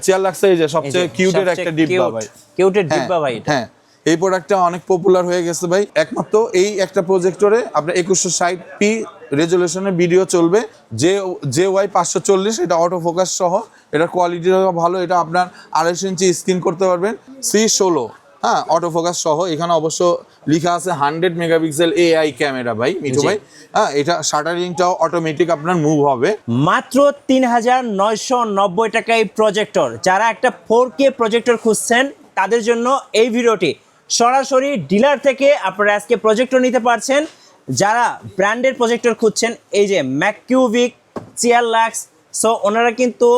Chair লাগছে এই যে সবচেয়ে কিউটের একটা ডিব্বা ভাই, কিউটের ডিব্বা ভাই। হ্যাঁ এই প্রোডাক্টটা অনেক পপুলার হয়ে গেছে ভাই। একমাত্র এই একটা প্রজেক্টরে আপনার 2160p রেজুলেশনের ভিডিও চলবে। JY 540, এটা অটো ফোকাস সহ, এটার কোয়ালিটিও ভালো। এটা আপনার 2.5 ইঞ্চি স্ক্রিন করতে পারবেন, C16, হ্যাঁ অটো ফোকাস সহ। এখানে অবশ্য লেখা আছে 100 মেগাপিক্সেল AI ক্যামেরা ভাই মিঠু ভাই। হ্যাঁ এটা শাটারিংটাও অটোমেটিক আপনার মুভ হবে। মাত্র 3990 টাকায় প্রজেক্টর। যারা একটা 4K প্রজেক্টর খুঁজছেন তাদের জন্য এই ভিডিওটি। সরাসরি ডিলার থেকে আপনারা আজকে প্রজেক্টর নিতে পারছেন। যারা ব্র্যান্ডের প্রজেক্টর খুঁজছেন, এই যে ম্যাককিউবিক, চিয়ারলাক্স, সো ওনারা কিন্তু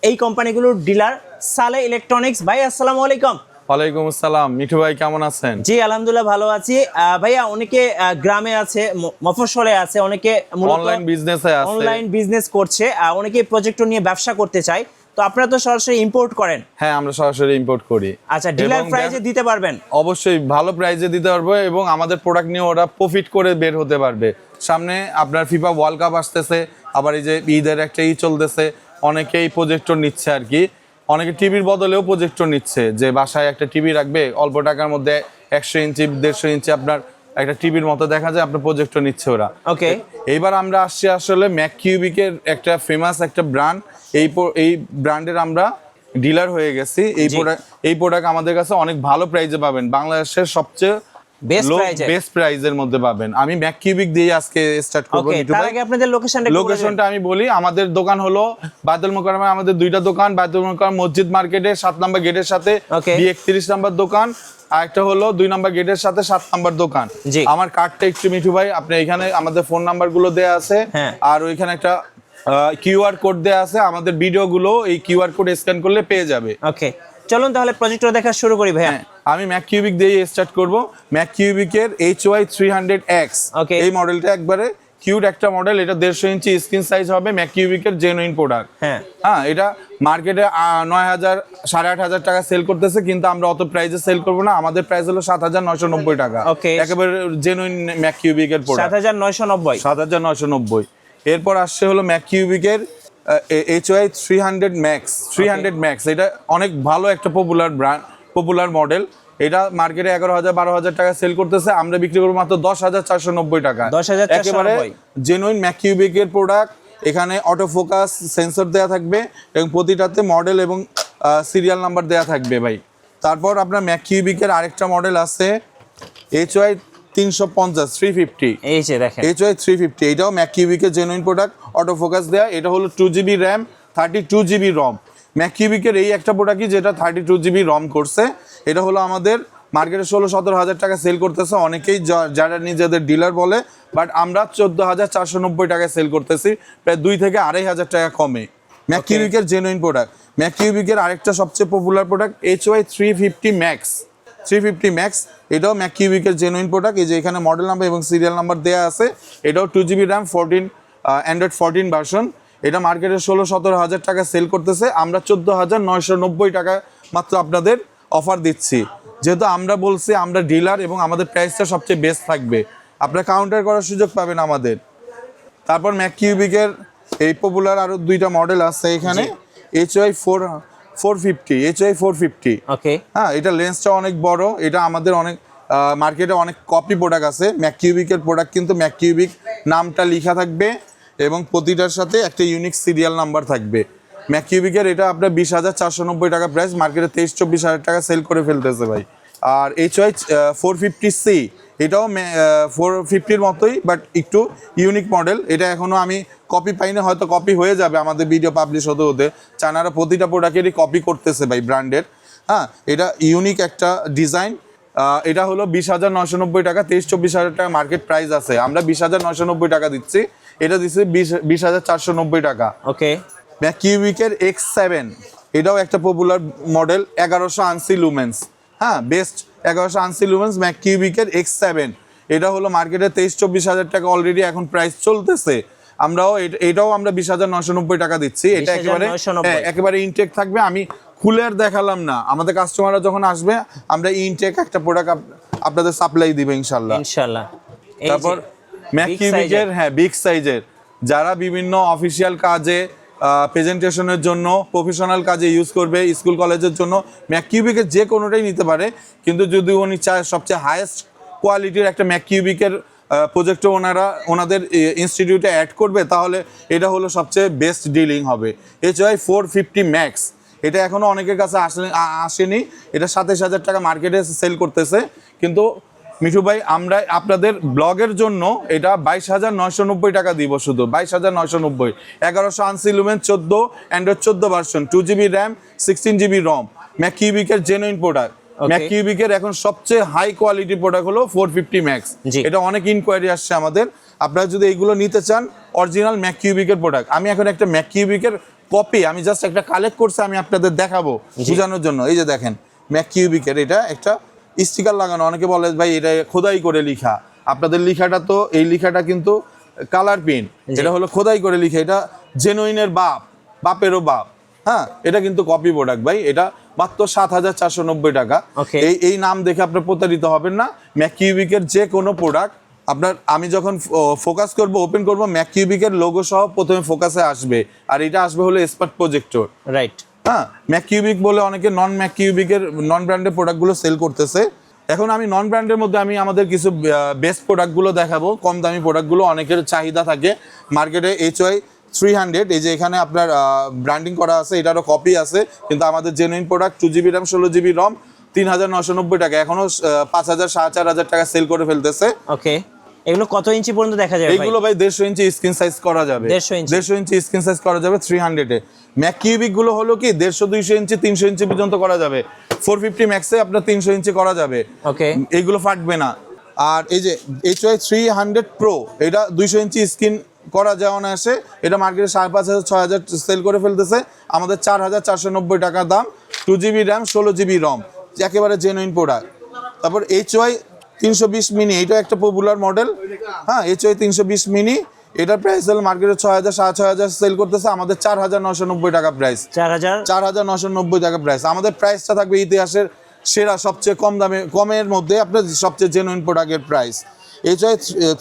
এই কোম্পানিগুলোর ডিলার। সালে ইলেকট্রনিক্স ভাই, আসসালামু আলাইকুম। ওয়ালাইকুম আসসালাম মিঠু ভাই, কেমন আছেন? জি আলহামদুলিল্লাহ ভালো আছি ভাইয়া। অনেকে গ্রামে আছে, মফস্বলে আছে, অনেকে অনলাইন বিজনেসে আছে, অনলাইন বিজনেস করছে, অনেকে প্রজেক্টর নিয়ে ব্যবসা করতে চায়। তো আপনারা তো সরাসরি ইম্পোর্ট করেন? হ্যাঁ আমরা সরাসরি ইম্পোর্ট করি। আচ্ছা, ডিলার প্রাইসে দিতে পারবেন? অবশ্যই ভালো প্রাইসে দিতে পারবো, এবং আমাদের প্রোডাক্ট নিয়ে ওরা প্রফিট করে বের হতে পারবে। সামনে আপনার ফিফা ওয়ার্ল্ড কাপ আসতেছে, আবার এই যে ঈদের একটা চলতেছে, অনেকেই প্রজেক্টর নিচ্ছে আর কি। অনেকে টিভির বদলেও প্রজেক্টর নিচ্ছে, যে বাসায় একটা টিভি রাখবে অল্প টাকার মধ্যে, 100 ইঞ্চি 150 ইঞ্চি আপনার একটা টিভির মতো দেখা যায়, আপনার প্রজেক্টর নিচ্ছে ওরা। ওকে, এইবার আমরা আসছি আসলে ম্যাককিউবিকের একটা ফেমাস একটা ব্র্যান্ড। এই ব্র্যান্ডের আমরা ডিলার হয়ে গেছি। এই প্রোডাক্ট আমাদের কাছে অনেক ভালো প্রাইসে পাবেন, বাংলাদেশের সবচেয়ে বেস্ট প্রাইজের মধ্যে পাবেন। আমি ম্যাককিউবিক দিয়ে আজকে স্টার্ট করব। তার আগে আপনাদের লোকেশনটা আমি বলি। আমাদের দোকান হলো বায়তুল মোকাররমায়, আমাদের দুইটা দোকান, বায়তুল মোকাররম মসজিদ মার্কেটে 7 নম্বর গেটের সাথে 31 নম্বর দোকান, আর একটা হলো 2 নম্বর গেটের সাথে 7 নম্বর দোকান। আমার কার্ডটা একটু মিঠু ভাই, আপনি এখানে আমাদের ফোন নাম্বার গুলো দেয়া আছে, আর ওইখানে একটা কিউআর কোড দেয়া আছে। আমাদের ভিডিও গুলো এই কিউআর কোড স্ক্যান করলে পেয়ে যাবে। ওকে, চলুন তাহলে প্রজেক্টর দেখা শুরু করি ভাইয়া। আমি ম্যাককিউবিক দিয়ে স্টার্ট করব। ম্যাককিউবিকের HY 300X, এই মডেলটা একবারে কিউট একটা মডেল। এটা 150 ইঞ্চি স্ক্রিন সাইজ হবে, ম্যাককিউবিকের জেনুইন প্রোডাক্ট। হ্যাঁ এটা মার্কেটে 9000 8500 টাকা সেল করতেছে, কিন্তু আমরা অত প্রাইসে সেল করব না। আমাদের প্রাইস হলো 7990 টাকা, একেবারে জেনুইন ম্যাককিউবিকের প্রোডাক্ট। 7990। এরপর আসছে হলো ম্যাককিউবিকের HY 300 Max। এটা অনেক ভালো একটা পপুলার মডেল। এটা মার্কেটে 11000 12000 টাকা সেল করতেছে, আমরা বিক্রি করবো মাত্র 10490 টাকা। একেবারে জেনুইন ম্যাককিউবিকের প্রোডাক্ট। এখানে অটো ফোকাস সেন্সর দেয়া থাকবে, এবং প্রতিটাতে মডেল এবং সিরিয়াল নাম্বার দেয়া থাকবে ভাই। তারপর আপনার ম্যাককিউবিকের আরেকটা মডেল আছে HY 350 এই যে দেখেন HY 350। এটাও ম্যাককিউবিকের জেনুইন প্রোডাক্ট, অটো ফোকাস দেয়া। এটা হলো 2GB র্যাম 32GB রম। ম্যাককিউবিকের এই একটা প্রোডাক্টই যেটা 32GB রম করছে। এটা হলো আমাদের মার্কেটে 16-17 হাজার টাকা সেল করতেছে অনেকেই, যারা নিজেদের ডিলার বলে, বাট আমরা 14490 টাকায় সেল করতেছি, প্রায় 2 থেকে 2500 টাকা কমে। ম্যাককিউবিকের জেনুইন প্রোডাক্ট। ম্যাককিউবিকের আরেকটা সবচেয়ে পপুলার প্রোডাক্ট HY 350 Max। এটাও ম্যাককিউবিকের জেনুইন প্রোডাক্ট। এই যে এখানে মডেল নাম্বার এবং সিরিয়াল নাম্বার দেওয়া আছে। এটাও 2GB র্যাম, Android 14 ভার্সন। এটা মার্কেটে 16-17 হাজার টাকা সেল করতেছে, আমরা 14990 টাকা মাত্র আপনাদের অফার দিচ্ছি। যেহেতু আমরা বলছি আমরা ডিলার, এবং আমাদের প্রাইসটা সবচেয়ে বেস্ট থাকবে, আপনারা কাউন্টার করার সুযোগ পাবেন আমাদের। তারপর ম্যাককিউবিকের এই পপুলার আরো 2টা মডেল আছে এখানে, HY 450। হ্যাঁ এটা লেন্সটা অনেক বড়। এটা আমাদের অনেক মার্কেটে অনেক কপি প্রোডাক্ট আছে ম্যাককিউবিকের প্রোডাক্ট, কিন্তু ম্যাককিউবিক নামটা লেখা থাকবে, এবং প্রতিটার সাথে একটা ইউনিক সিরিয়াল নাম্বার থাকবে। ম্যাককিউবিকের এটা আপনার 20490 টাকা প্রাইস, মার্কেটে 23-24 হাজার টাকা সেল করে ফেলতেছে ভাই। আর HY 450C, এটাও 450-র মতোই, বাট একটু ইউনিক মডেল। এটা এখনো আমি কপি পাইনি, হয়তো কপি হয়ে যাবে আমাদের ভিডিও পাবলিশ হতে হতে। চায়নারা প্রতিটা প্রোডাক্টেরই কপি করতেছে ভাই ব্র্যান্ডের। হ্যাঁ এটা ইউনিক একটা ডিজাইন। এটা হলো 20990 টাকা, 23-24 হাজার টাকা মার্কেট প্রাইস আছে, আমরা 20990 টাকা দিচ্ছি। এটা দিচ্ছে 20490 টাকা। ম্যাককিউবিকের X7, এটাও একটা পপুলার মডেল, 1100 আনসি লুমেন্স। হ্যাঁ বেস্ট 1100 আনসি লুমেন্স ম্যাককিউবিকের X7। এটা হলো মার্কেটে 23-24 হাজার টাকা অলরেডি এখন প্রাইস চলতেছে। এটাও আমরা 20990 টাকা দিচ্ছি। এটা একেবারে ইনটেক থাকবে। আমি খুলে আর দেখালাম না, আমাদের কাস্টমাররা যখন আসবে আমরা ইনটেক একটা প্রোডাক্ট আপনাদের সাপ্লাই দিবে ইনশাল্লাহ। তারপর ম্যাককিউবিকের বিগ সাইজের, যারা বিভিন্ন অফিসিয়াল কাজে প্রেজেন্টেশনের জন্য, প্রফেশনাল কাজে ইউজ করবে, স্কুল কলেজের জন্য ম্যাককিউবিকের যে কোনোটাই নিতে পারে। কিন্তু যদি উনি চায় সবচেয়ে হায়েস্ট কোয়ালিটির একটা ম্যাককিউবিকের প্রজেক্টও ওনাদের ইনস্টিটিউটে অ্যাড করবে, তাহলে এটা হলো সবচেয়ে বেস্ট ডিলিং হবে। HY 450 ম্যাক্স, এটা এখনও অনেকের কাছে আসেনি। এটা 27,000 টাকা মার্কেটে সেল করতেছে। কিন্তু মিঠু ভাই, আমরা আপনাদের ব্লগের জন্য এটা 22,990 টাকা দিব, শুধু 22,990। 1100 আনসিলুমেন 14 Android 14 version, 2GB RAM 16GB রম, ম্যাককিউবিকের জেনুইন প্রোডাক্ট। ম্যাককিউবিকের এখন সবচেয়ে হাই কোয়ালিটি প্রোডাক্ট হলো 450 ম্যাক্স। এটা অনেক ইনকোয়ারি আসছে আমাদের। আপনারা যদি এইগুলো নিতে চান, অরিজিনাল ম্যাককিউবিকের প্রোডাক্ট। আমি এখন একটা ম্যাককিউবিকের কপি, আমি জাস্ট একটা কালেক্ট করছি, আমি আপনাদের দেখাবো বোঝানোর জন্য। এই যে দেখেন ম্যাককিউবিকের এটা একটা স্টিকার লাগানো। অনেকে বলে ভাই এটা খোদাই করে লিখা। আপনাদের লিখাটা তো, এই লিখাটা কিন্তু কালার প্রিন্ট, এটা হলো খোদাই করে লিখা। এটা জেনুইনের বাপেরও বাপ। হ্যাঁ, এটা কিন্তু কপি প্রোডাক্ট ভাই। এটা মাত্র 7,490 টাকা। এই নাম দেখে আপনার প্রতারিত হবেন না। ম্যাককিউবিকের যে কোনো প্রোডাক্ট আপনার, আমি যখন ফোকাস করব, ওপেন করব, ম্যাককিউবিকের লোগো সহ প্রথমে ফোকাসে আসবে। আর এটা আসবে হলো স্পার্ট প্রজেক্টর, রাইট? হ্যাঁ, ম্যাককিউবিক বলে অনেকে নন ম্যাককিউবিকের নন ব্র্যান্ডের প্রোডাক্টগুলো সেল করতেছে। এখন আমি নন ব্র্যান্ডের মধ্যে আমি আমাদের কিছু বেস্ট প্রোডাক্টগুলো দেখাবো। কম দামি প্রোডাক্টগুলো অনেকের চাহিদা থাকে মার্কেটে। HY 300, এই যে এখানে আপনার ব্র্যান্ডিং করা আছে, এটারও কপি আছে, কিন্তু আমাদের genuine product 2GB RAM 16GB রম, 3,990 টাকা। এখনো 5,000 4,500 টাকা সেল করে ফেলতেছে। ওকে, এগুলো কত ইঞ্চি পর্যন্ত দেখা যাবে? এগুলো ভাই 150 ইঞ্চি স্ক্রিন সাইজ করা যাবে। 150 ইঞ্চি স্ক্রিন সাইজ করা যাবে 300 এ। ম্যাককিউবিক গুলো হলো কি 150 200 ইঞ্চি 300 ইঞ্চি পর্যন্ত করা যাবে। 450 ম্যাক্সে আপনার 300 ইঞ্চি করা যাবে। ওকে, এইগুলো ফাটবে না। আর এই যে HY 300 প্রো, এটা 200 ইঞ্চি স্ক্রিন করা যায় অনায়াসে। এটা মার্কেটে 5,500 6,000 সেল করে ফেলতেছে। আমাদের 4,490 টাকা দাম, 2GB র্যাম 16GB রম, একেবারে জেনুইন প্রোডাক্ট। তারপর HY 320 মিনি, এটা একটা পপুলার মডেল। হ্যাঁ, HY 320 মিনি, এটার প্রাইস হলো মার্কেটে 6,000 6,500 সেল করতেছে। আমাদের 4,990 টাকা প্রাইস। 4,990 টাকা প্রাইস। আমাদের প্রাইসটা থাকবে ইতিহাসের সেরা, সবচেয়ে কম দামে, কমের মধ্যে আপনার সবচেয়ে জেনুইন প্রোডাক্টের প্রাইস। HY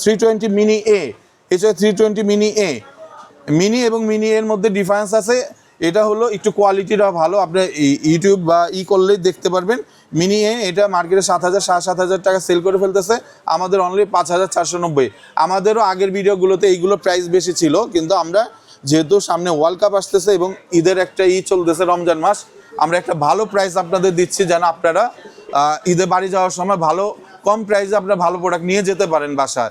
320 মিনি এ, HY 320 মিনি এ, মিনি এবং মিনি এর মধ্যে ডিফারেন্স আছে। এটা হলো একটু কোয়ালিটিটা ভালো, আপনি ইউটিউব বা করলেই দেখতে পারবেন। মিনি এ এটা মার্কেটে 7,000 7,500 টাকা সেল করে ফেলতেছে। আমাদের অনলি 5,490। আমাদেরও আগের ভিডিওগুলোতে এইগুলো প্রাইস বেশি ছিল, কিন্তু আমরা যেহেতু সামনে ওয়ার্ল্ড কাপ আসতেছে এবং ঈদের একটা চলতেছে, রমজান মাস, আমরা একটা ভালো প্রাইস আপনাদের দিচ্ছি, যেন আপনারা ঈদে বাড়ি যাওয়ার সময় ভালো কম প্রাইসে আপনারা ভালো প্রোডাক্ট নিয়ে যেতে পারেন বাসায়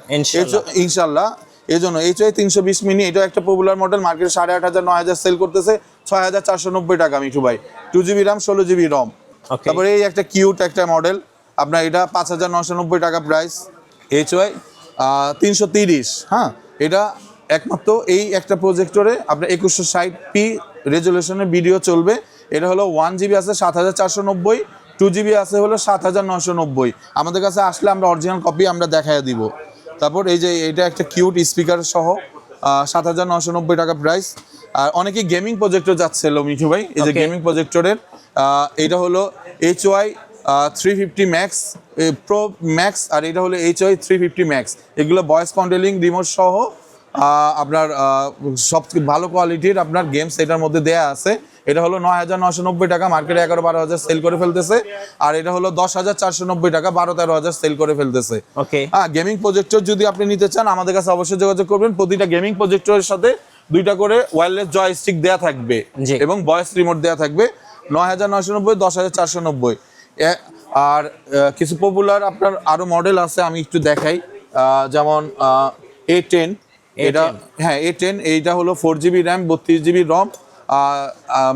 ইনশাল্লাহ। এই জন্য HY 320 মিনি, এটা একটা পপুলার মডেল, মার্কেটে 8,500 9,000 সেল করতেছে। 6,490 টাকা মিঠু ভাই, 2GB র্যাম 16GB রম। তারপরে এই একটা কিউট একটা মডেল, আপনার এটা 5,990 টাকা প্রাইস। HY 330, হ্যাঁ, এটা একমাত্র এই একটা প্রজেক্টরে আপনার 2160p রেজুলেশনের ভিডিও চলবে। এটা হলো 1GB আছে 7,490, 2GB আছে হলো 7,990। আমাদের কাছে আসলে আমরা অরিজিনাল কপি আমরা দেখায় দিব। তারপর এই যে এটা একটা কিউট স্পিকার সহ 7,990 টাকা প্রাইস। আর অনেকে গেমিং প্রজেক্টর যাচ্ছিল মিঠু ভাই, এই যে গেমিং প্রজেক্টরের এটা হলো HY 350 ম্যাক্স প্রো ম্যাক্স, আর এটা হলো HY 350 ম্যাক্স। এগুলো ভয়েস কন্ট্রোলিং রিমোট সহ আপনার সব ভালো কোয়ালিটির আপনার গেমস এটার মধ্যে দেয়া আছে। এটা হলো 9,990 টাকা, মার্কেটে 11-12,000 সেল করে ফেলতেছে। আর এটা হলো 10,490 টাকা, 12-13,000 সেল করে ফেলতেছে। হ্যাঁ, গেমিং প্রজেক্টর যদি আপনি নিতে চান আমাদের কাছে অবশ্যই যোগাযোগ করবেন। প্রতিটা গেমিং প্রজেক্টরের সাথে 2টা করে ওয়্যারলেস জয়স্টিক দেয়া থাকবে এবং ভয়েস রিমোট দেয়া থাকবে। 9,990, 10,490। আর কিছু পপুলার আপনার আরো মডেল আছে, আমি একটু দেখাই। যেমন A10, এটা হ্যাঁ A10, এইটা হলো 4GB র্যাম 32GB রম,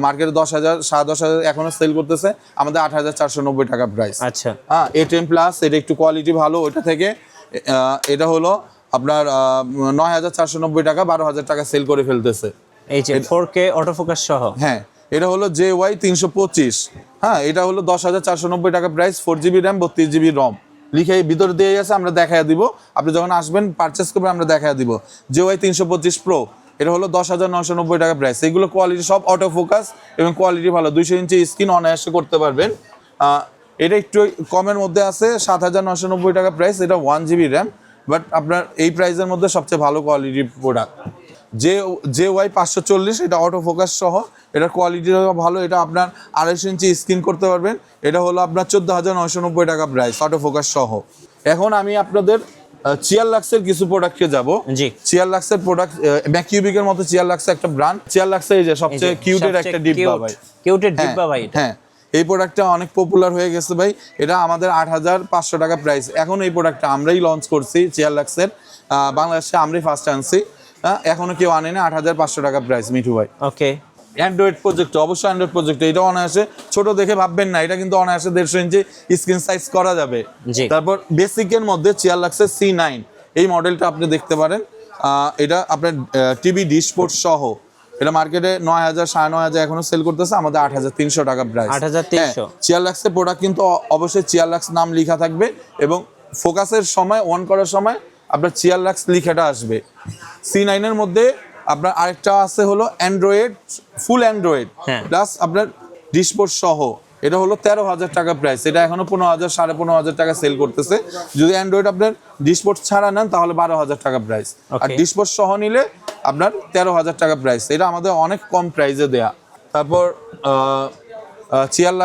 মার্কেটে 10,000 10,000 এখনো সেল করতেছে। আমাদের 8,490 টাকা প্রাইস। আচ্ছা, হ্যাঁ, A10 প্লাস, এটা একটু কোয়ালিটি ভালো ওইটা থেকে। এটা হলো আপনার 9,490 টাকা, 12,000 টাকা সেল করে ফেলতেছে। এই যে 4K অটোফোকাস সহ। হ্যাঁ, এটা হলো JY 325, হ্যাঁ, এটা হলো 10,490 টাকা প্রাইস, 4GB র্যাম 32GB রম। লিখে ভিতরে দিয়ে গেছে, আমরা দেখায় দিব। আপনি যখন আসবেন পারচেস করবেন আমরা দেখায় দিব। JY 325 প্রো, এটা হলো 10,990 টাকা প্রাইস। এগুলো কোয়ালিটি সব অটো ফোকাস এবং কোয়ালিটি ভালো, 200 ইঞ্চি স্ক্রিন অনায়াসে করতে পারবেন। এটা একটু কমের মধ্যে আছে, 7,990 টাকা প্রাইস। এটা 1GB র্যাম, বাট আপনার এই প্রাইসের মধ্যে সবচেয়ে ভালো কোয়ালিটির প্রোডাক্ট। যে ওয়াই 540, এটা অটো ফোকাস সহ, এটার কোয়ালিটিটাও ভালো। এটা আপনার 2.5 ইঞ্চি স্ক্রিন করতে পারবেন। এটা হলো আপনার 14,990 টাকা প্রাইস, অটো ফোকাস সহ। এখন আমি আপনাদের চিয়ার লাক্সের কিছু প্রোডাক্টে যাব। জি, চিয়ার লাক্সের প্রোডাক্ট, ম্যাকিউবিকের মতো চিয়ার লাক্সের একটা ব্র্যান্ড। চিয়ার লাক্সের এই যে সবচেয়ে কিউটের একটা ডিব্বা ভাই, কিউটের ডিব্বা ভাই। হ্যাঁ, এই প্রোডাক্টটা অনেক পপুলার হয়ে গেছে ভাই। এটা আমাদের 8,500 টাকা প্রাইস। এখন এই প্রোডাক্টটা আমরাই লঞ্চ করছি, চিয়ার লাক্সের বাংলাদেশে আমরাই ফার্স্ট আনছি। এখনো কেউ আনেনি। 8,500 টাকা প্রাইস মিঠু ভাই। ওকে, অ্যান্ড্রয়েড প্রজেক্ট, অবশ্যই অ্যান্ড্রয়েড প্রজেক্ট। এটা অনায়াসে, ছোট দেখে ভাববেন না, এটা কিন্তু অনায়াসে 150 ইঞ্চি স্ক্রিন সাইজ করা যাবে। জি। তারপর বেসিকের মধ্যে চিয়ার লাক্সের C9, এই মডেলটা আপনি দেখতে পারেন। এটা আপনার টিভি ডিশপোর্ট সহ, এটা মার্কেটে 9,000 9,500 এখনো সেল করতেছে, আমাদের 8,300 টাকা প্রাইস। 8,300। চিয়ার লাক্সের প্রোডাক্ট কিন্তু অবশ্যই চিয়ার লাক্স নাম লেখা থাকবে, এবং ফোকাসের সময়, অন করার সময় আপনার চিয়ার লাক্স লেখাটা আসবে। C9 এর মধ্যে আপনার আরেকটা আছে হলো অ্যান্ড্রয়েড, ফুল অ্যান্ড্রয়েড প্লাস আপনার ডিশপোর্ট সহ। এটা হলো 13,000 টাকা প্রাইস। এটা এখনো 15,000 15,500 টাকা সেল করতেছে। যদি অ্যান্ড্রয়েড আপনার ডিশপোর্ট ছাড়া নেন তাহলে 12,000 টাকা প্রাইস, আর ডিশপোর্ট সহ নিলে আপনার 13,000 টাকা প্রাইস। এটা আমাদের অনেক কম প্রাইসে দেয়া। তারপর চিয়ার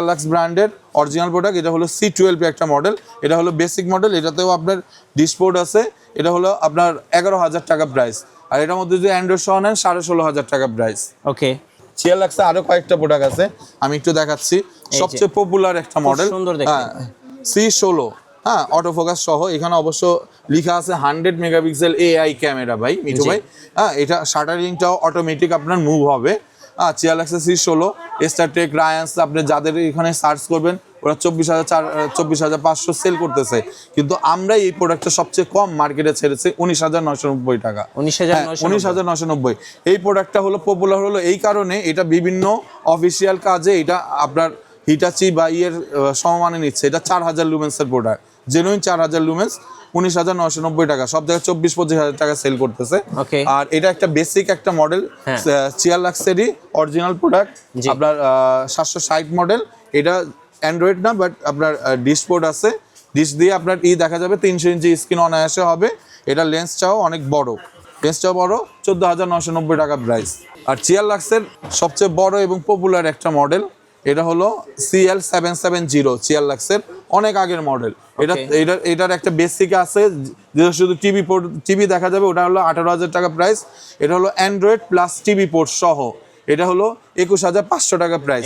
লাক্স ব্র্যান্ডের অরিজিনাল প্রোডাক্ট, এটা হলো C12 একটা মডেল। এটা হলো বেসিক মডেল, এটাতেও আপনার ডিশপোর্ট আছে। এটা হলো আপনার 11,000 টাকা প্রাইস, আর এটার মধ্যে যদি অ্যান্ড্রয়েড সহ নেন 16,500 টাকা প্রাইস। ওকে, চিয়ার লাক্সে আরো কয়েকটা প্রোডাক্ট আছে, আমি একটু দেখাচ্ছি। সবচেয়ে পপুলার একটা মডেল, সুন্দর দেখতে। C16, হ্যাঁ, অটো ফোকাস সহ। এখানে অবশ্য লেখা আছে 100 মেগাপিক্সেল AI ক্যামেরা ভাই মিঠু ভাই। হ্যাঁ, এটা শাটারিংটাও অটোমেটিক আপনার মুভ হবে। চিয়ার লাক্সের C16, স্টারটেক, রায়ান্স, আপনি যাদের এখানে সার্চ করবেন ওরা 24,500 সেল করতেছে, কিন্তু আমরা এই প্রোডাক্টটা সবচেয়ে কম মার্কেটে ছেড়েছি 19,990 টাকা। 19,990। এই প্রোডাক্টটা হলো পপুলার হলো এই কারণে, এটা বিভিন্ন অফিসিয়াল কাজে এটা আপনার হিটাচি বা সমমানে নিচ্ছে। এটা 4,000 লুমেন্সের প্রোডাক্ট, জেনুইন 4,000 লুমেন্স, 19,990 টাকা। সব জায়গায় 24-25,000 টাকা সেল করতেছে। আর এটা একটা বেসিক একটা মডেল, চিয়ার লাক্সেরই অরিজিনাল প্রোডাক্ট, আপনার 760 মডেল। এটা অ্যান্ড্রয়েড না, বাট আপনার ডিশপোর্ট আছে। ডিশ দিয়ে আপনার দেখা যাবে 300 ইঞ্চি স্ক্রিন অনায়াসে হবে। এটা লেন্সটাও অনেক বড়, 14,990 টাকা প্রাইস। আর চিয়ার লাক্সের সবচেয়ে বড় এবং পপুলার একটা মডেল, এটা হলো CL770, চিয়ার লাক্সের অনেক আগের মডেল। এটার একটা বেসিক আছে, যেটা শুধু টিভি দেখা যাবে, ওটা হলো 18,000 টাকা প্রাইস। এটা হলো অ্যান্ড্রয়েড প্লাস টিভি পোর্ট সহ, এটা হলো 21,500 টাকা প্রাইস।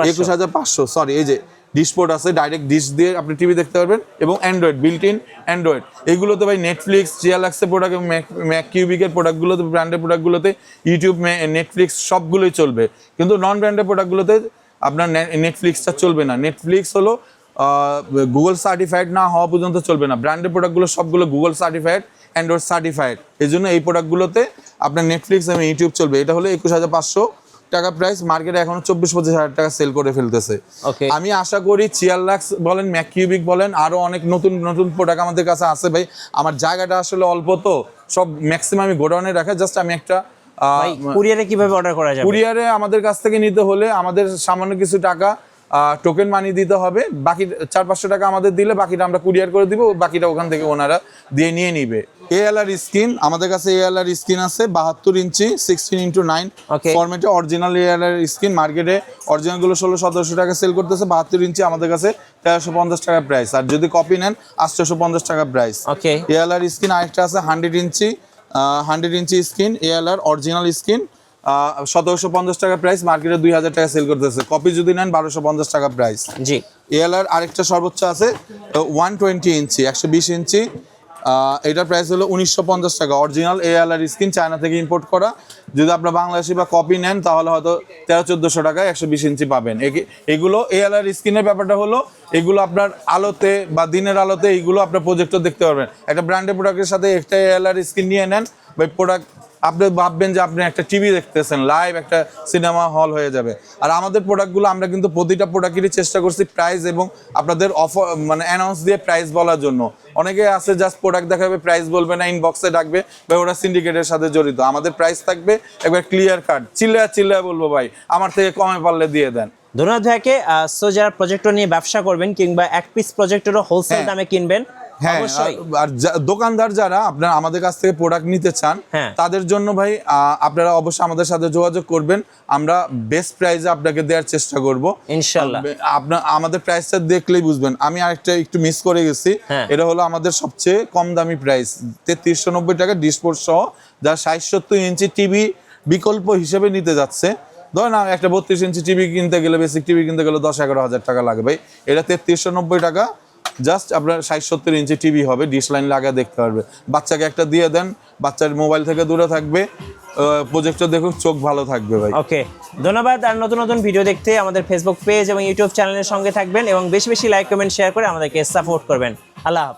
21,500, সরি। এই যে ডিশপোর্ট আছে, ডাইরেক্ট ডিশ দিয়ে আপনি টিভি দেখতে পারবেন, এবং অ্যান্ড্রয়েড, বিল্ট ইন অ্যান্ড্রয়েড। এগুলোতে ভাই নেটফ্লিক্স, চিয়ার লাক্সের প্রোডাক্ট, ম্যাককিউবিকের প্রোডাক্টগুলোতে, ব্র্যান্ডের প্রোডাক্টগুলোতে ইউটিউব, নেটফ্লিক্স সবগুলোই চলবে, কিন্তু নন ব্র্যান্ডের প্রোডাক্টগুলোতে আপনার নেটফ্লিক্সটা চলবে না। নেটফ্লিক্স হলো গুগল সার্টিফাইড না হওয়া পর্যন্ত চলবে না। ব্র্যান্ডের প্রোডাক্টগুলো সবগুলো গুগল সার্টিফাইড, অ্যান্ড্রয়েড সার্টিফাইড। এই জন্য এই প্রোডাক্টগুলোতে আপনার নেটফ্লিক্স এবং ইউটিউব চলবে। এটা হলো 21,500 টাকা প্রাইস, মার্কেটে এখনো 24-25,000 টাকা সেল করে ফেলতেছে। আমি আশা করি চিয়ার লাক্স বলেন, ম্যাককিউবিক বলেন, আরো অনেক নতুন নতুন প্রোডাক্ট আমাদের কাছে আছে ভাই। আমার জায়গাটা আসলে অল্প, তো সব ম্যাক্সিমাম গোডাউনে রাখা। জাস্ট আমি একটা কুরিয়ারে কিভাবে অর্ডার করা যাবে? কুরিয়ারে আমাদের কাছ থেকে নিতে হলে আমাদের সামান্য কিছু টাকা টোকেন মানি দিতে হবে। বাকি 400-500 টাকা আমাদের দিলে বাকিটা আমরা কুরিয়ার করে দিব, বাকিটা ওখান থেকে ওনারা দিয়ে নিয়ে নিবে। ALR স্ক্রিন, আমাদের কাছে ALR স্ক্রিন আছে 72 ইঞ্চি 16:9 ফরম্যাটে, অরিজিনাল ALR স্ক্রিন। মার্কেটে অরিজিনালগুলো 1600-1700 টাকা সেল করতেছে। 72 ইঞ্চি আমাদের কাছে 1350 টাকা প্রাইস, আর যদি কপি নেন 850 টাকা প্রাইস। ALR স্ক্রিন আরেকটা আছে 100 ইঞ্চি স্ক্রিন, ALR অরিজিনাল স্ক্রিন, 1750 টাকা প্রাইস, মার্কেটে 2,000 টাকা সেল করতেছে। কপি যদি নেন 1250 টাকা প্রাইস। জি। ALR আরেকটা সর্বোচ্চ আছে 120 ইঞ্চি 120 ইঞ্চি, এটার প্রাইস হলো 1950 টাকা। অরিজিনাল ALR স্ক্রিন, চায়না থেকে ইম্পোর্ট করা। যদি আপনার বাংলাদেশি বা কপি নেন তাহলে হয়তো 1300-1400 টাকায় 120 ইঞ্চি পাবেন। এগুলো ALR স্ক্রিনের ব্যাপারটা হলো, এগুলো আপনার আলোতে বা দিনের আলোতে এইগুলো আপনার প্রজেক্টর দেখতে পারবেন। একটা ব্র্যান্ডের প্রোডাক্টের সাথে একটা ALR স্ক্রিন নিয়ে নেন, বা প্রোডাক্ট আপনি ভাববেন যে আপনি একটা টিভি দেখতেছেন, লাইভ একটা সিনেমা হল হয়ে যাবে। আর আমাদের প্রোডাক্টগুলো আমরা কিন্তু প্রতিটা প্রোডাক্টেরই চেষ্টা করছি প্রাইস এবং আপনাদের অফার মানে অ্যানাউন্স দিয়ে প্রাইস বলার জন্য। অনেকে আছে জাস্ট প্রোডাক্ট দেখাবে, প্রাইস বলবে না, ইনবক্সে ডাকবে, বা ওরা সিন্ডিকেটের সাথে জড়িত। আমাদের প্রাইস থাকবে একবার ক্লিয়ার কাট, চিল্লায় বলবো ভাই আমার থেকে কমে পারলে দিয়ে দেন। ধন্যবাদ ভাইকে। সো যারা প্রজেক্টর নিয়ে ব্যবসা করবেন কিংবা এক পিস প্রজেক্টরও হোলসেল দামে কিনবেন, হ্যাঁ অবশ্যই। আর দোকানদার যারা আপনারা আমাদের কাছ থেকে প্রোডাক্ট নিতে চান হ্যাঁ। তাদের জন্য ভাই আপনারা অবশ্যই আমাদের সাথে যোগাযোগ করবেন, আমরা বেস্ট প্রাইসে আপনাকে দেওয়ার চেষ্টা করব ইনশাল্লাহ। আপনার আমাদের প্রাইসটা দেখলেই বুঝবেন। আমি আরেকটা একটু মিস করে গেছি, হ্যাঁ। এটা হলো আমাদের সবচেয়ে কম দামি প্রাইস 3390 টাকা ডিসপোর্ট সহ, যা 60-70 ইঞ্চি টিভি বিকল্প হিসেবে নিতে যাচ্ছে। ধরেন একটা 32 ইঞ্চি টিভি কিনতে গেলে, বেসিক টিভি কিনতে গেলে 10-11 হাজার টাকা লাগে ভাই, এটা 3390 টাকা জাস্ট আপনার 60-70 ইঞ্চি টিভি হবে, ডিশ লাইন লাগা দেখতে পারবে। বাচ্চাকে একটা দিয়ে দেন, বাচ্চার মোবাইল থেকে দূরে থাকবে, প্রজেক্টর দেখুক, চোখ ভালো থাকবে ভাই। ওকে, ধন্যবাদ। আর নতুন নতুন ভিডিও দেখতে আমাদের ফেসবুক পেজ এবং ইউটিউব চ্যানেলের সঙ্গে থাকবেন এবং বেশি বেশি লাইক কমেন্ট শেয়ার করে আমাদেরকে সাপোর্ট করবেন। আল্লাহ হাফেজ।